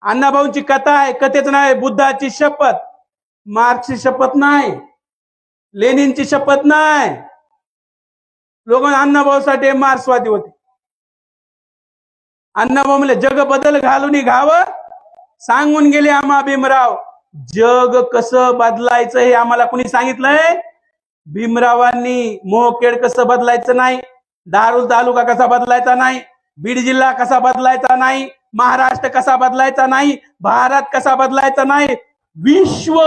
अण्णाभाऊंची कथा आहे, कथेचं नाव आहे बुद्धाची शपथ. मार्क्सची शपथ नाही, लेनिनची शपथ नाही. लोक अण्णाभाऊसाठी मार्क्सवादी होते. अण्णाभाऊ म्हणले जग बदल घालून घावं, सांगून गेले आम्हा भीमराव. जग कसं बदलायचं हे आम्हाला कुणी सांगितलंय? भीमरावांनी. मोहखेड कसं बदलायचं नाही, दारुल तालुका कसा बदलायचा नाही, बीड जिल्हा कसा बदलायचा नाही, महाराष्ट्र कसा बदलायचा नाही, भारत कसा बदलायचा नाही, विश्व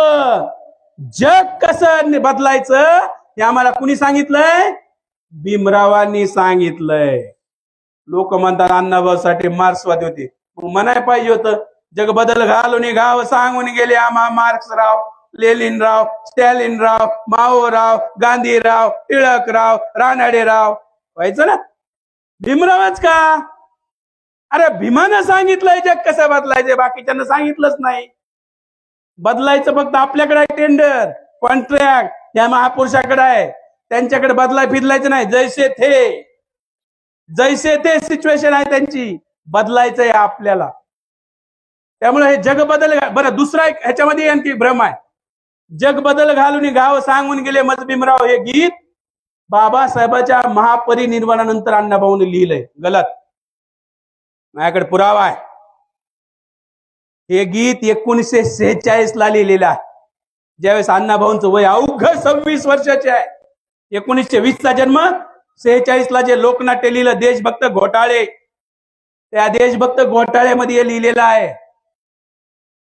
जग कसं बदलायचं हे आम्हाला कुणी सांगितलंय? भीमरावांनी सांगितलंय. लोक म्हणतात अण्णाभाऊसाठी मार्क्सवादी होते. म्हणाय पाहिजे होतं जग बदल घालून घाव, सांगून गेले आम्हा मार्क्सराव, लेनिनराव, स्टॅलिनराव, माओराव, गांधीराव, टिळकराव, रानडेराव. व्हायचं ना भीमरावच का? अरे भीमानं सांगितलंय जग कसं बदलायचं, बाकीच्यांना सांगितलंच नाही. बदलायचं फक्त आपल्याकडे आहे टेंडर, कॉन्ट्रॅक्ट, या महापुरुषाकडे आहे. त्यांच्याकडे बदलाय फिरलायचं नाही. जैसे थे सिच्युएशन आहे त्यांची, बदलायचंय आपल्याला. त्यामुळे हे जग बदल. बरं, दुसरा एक ह्याच्यामध्ये आणखी भ्रम आहे. जग बदल घालून गाव, सांगून गेले मज भीमराव हे गीत बाबासाहेबांच्या महापरिनिर्वाणानंतर अण्णाभाऊने लिहिलंय. गलत. माझ्याकडे पुरावा आहे. हे गीत 1946 ला लिहिलेलं आहे, ज्यावेळेस अण्णाभाऊंचं वय अवघ 26 वर्षाचे आहे. 1920 चा जन्म, 46 ला जे लोकनाट्य लिहिलं देशभक्त घोटाळे, त्या देशभक्त घोटाळ्यामध्ये लिहिलेलं आहे.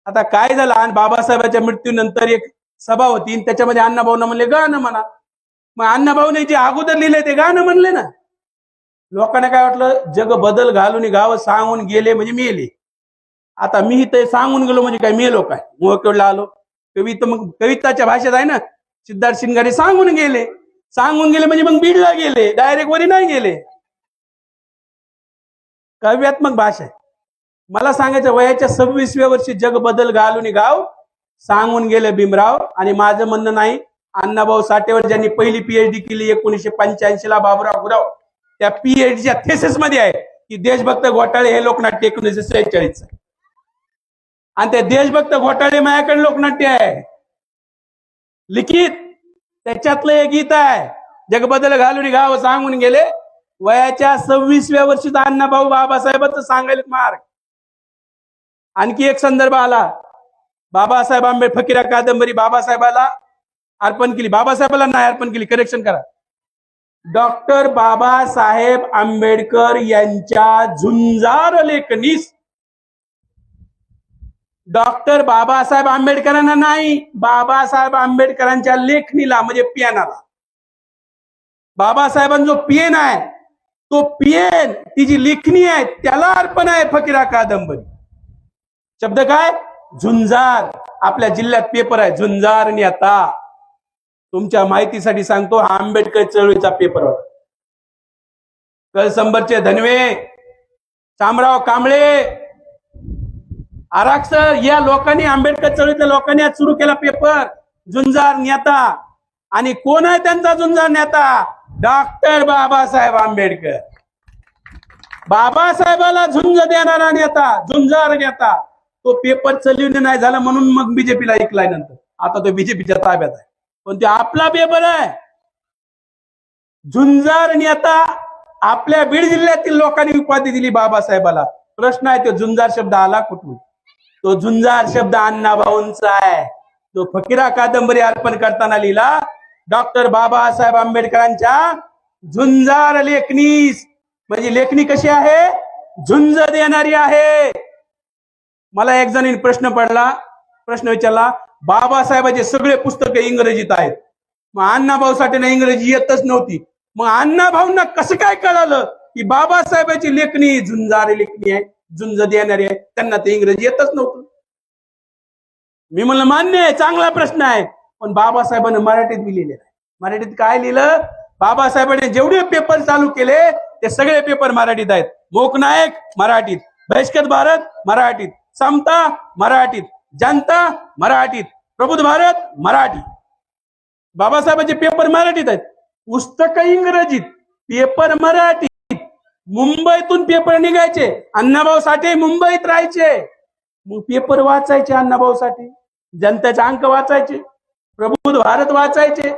आता काय झालं, आणि बाबासाहेबांच्या मृत्यूनंतर एक सभा होती, त्याच्यामध्ये अण्णाभाऊंना म्हणले गाणं म्हणा. मग अण्णाभाऊने जे अगोदर लिहिले ते गाणं म्हणले ना. लोकांना काय वाटलं, जग बदल घालून गाव, सांगून गेले म्हणजे मेले. आता मी ते सांगून गेलो म्हणजे काय मेलो काय? मोहकेडला आलो. मग कविताच्या भाषेत आहे ना, सिद्धार्थ शिंगारे सांगून गेले. सांगून गेले म्हणजे मग बीडला गेले, डायरेक्ट वरी नाही गेले. काव्यात्मक भाषा आहे. मला सांगायचं, वयाच्या 26व्या वर्षी जग बदल घालून गाव, सांगून गेले भीमराव. आणि माझं म्हणणं नाही, अण्णाभाऊ साठेवर ज्यांनी पहिली पीएचडी केली 1985 ला, बाबुराव गुराव, त्या पीएचडीच्या थेसिस मध्ये आहे की देशभक्त घोटाळे हे लोकनाट्य 1946. आणि ते देशभक्त घोटाळे माझ्याकडे लोकनाट्य आहे लिखित, त्याच्यातलं एक गीत आहे, जग बदल घालून गाव, सांगून गेले. वयाच्या 26व्या वर्षी अण्णाभाऊ बाबासाहेबांचं सांगायला मार्ग. आणखी एक संदर्भ आला, बाबासाहेब आंबेडकर फकीरा कादंबरी बाबासाहेबाला अर्पण केली. बाबासाहेबाला नाही अर्पण केली, करेक्शन करा. डॉक्टर बाबासाहेब आंबेडकर यांच्या झुंजार लेखनीस, डॉक्टर बाबासाहेब आंबेडकरांना नाही, बाबासाहेब आंबेडकरांच्या लेखणीला म्हणजे पियानाला. बाबासाहेबांचा जो पियन आहे, तो पियन, ती जी लेखणी आहे, त्याला अर्पण आहे फकीरा कादंबरी. शब्द काय? झुंजार. आपल्या जिल्ह्यात पेपर आहे झुंजार नेता. तुमच्या माहितीसाठी सांगतो, हा आंबेडकर चळवळीचा पेपर होता. कळसंबरचे धनवे, शामराव कांबळे, आराक्षर या लोकांनी, आंबेडकर चळवळीतल्या लोकांनी आज सुरू केला पेपर झुंजार नेता. आणि कोण आहे त्यांचा झुंजार नेता? डॉक्टर बाबासाहेब आंबेडकर. बाबासाहेबाला झुंज देणारा नेता, झुंजार नेता. तो पेपर चलवून नाही झाला म्हणून मग बीजेपीला ऐकलाय. नंतर आता तो बीजेपीच्या ताब्यात आहे, पण ते आपला पेपर आहे. झुंजार नेता. आपल्या बीड जिल्ह्यातील लोकांनी उपाधी दिली बाबासाहेबाला. प्रश्न आहे, तो झुंजार शब्द आला कुठून? तो झुंजार शब्द अण्णाभाऊंचा आहे. तो फकीरा कादंबरी अर्पण करताना लिहिला डॉक्टर बाबासाहेब आंबेडकरांच्या झुंजार लेखनीस. म्हणजे लेखणी कशी आहे? झुंज देणारी आहे. मला एक जणांनी प्रश्न विचारला, बाबासाहेबांचे सगळे पुस्तके इंग्रजीत आहेत, मग अण्णाभाऊसाठी ना इंग्रजी येतच नव्हती, मग अण्णाभाऊंना कसं काय कळालं की बाबासाहेबांची लेखणी झुंजार लेखणी आहे, झुंज देणारी आहे? त्यांना ते इंग्रजी येतच नव्हतं. मी म्हणलं मान्य आहे, चांगला प्रश्न आहे, पण बाबासाहेबांनी मराठीत लिहिलेलं आहे. मराठीत काय लिहिलं? बाबासाहेबांनी जेवढे पेपर चालू केले ते सगळे पेपर मराठीत आहेत. लोकनायक मराठीत, बहिष्कृत भारत मराठीत, समता मराठीत, जनता मराठीत, प्रबुद्ध भारत मराठी. बाबासाहेबांचे पेपर मराठीत आहेत, पुस्तक इंग्रजीत, पेपर मराठीत. मुंबईतून पेपर निघायचे. अण्णाभाऊ साठे मुंबईत राहायचे. मग पेपर वाचायचे अण्णाभाऊसाठी, जनतेचे अंक वाचायचे, प्रबुद्ध भारत वाचायचे,